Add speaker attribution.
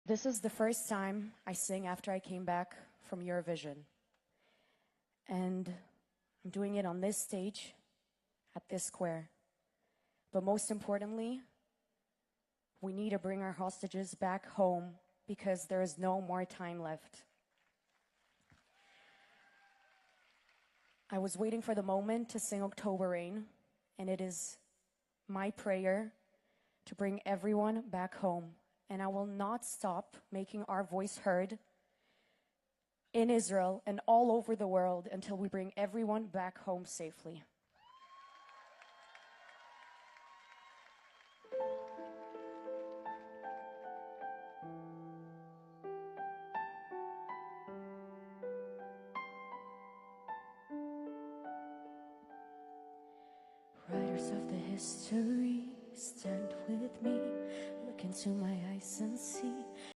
Speaker 1: This is the first time I sing after I came back from Eurovision. And I'm doing it on this stage, at this square. But most importantly, we need to bring our hostages back home because there is no more time left. I was waiting for the moment to sing October Rain, and it is my prayer to bring everyone back home. And I will not stop making our voice heard in Israel and all over the world until we bring everyone back home safely. Writers of the history, stand with me, look into my eyes and see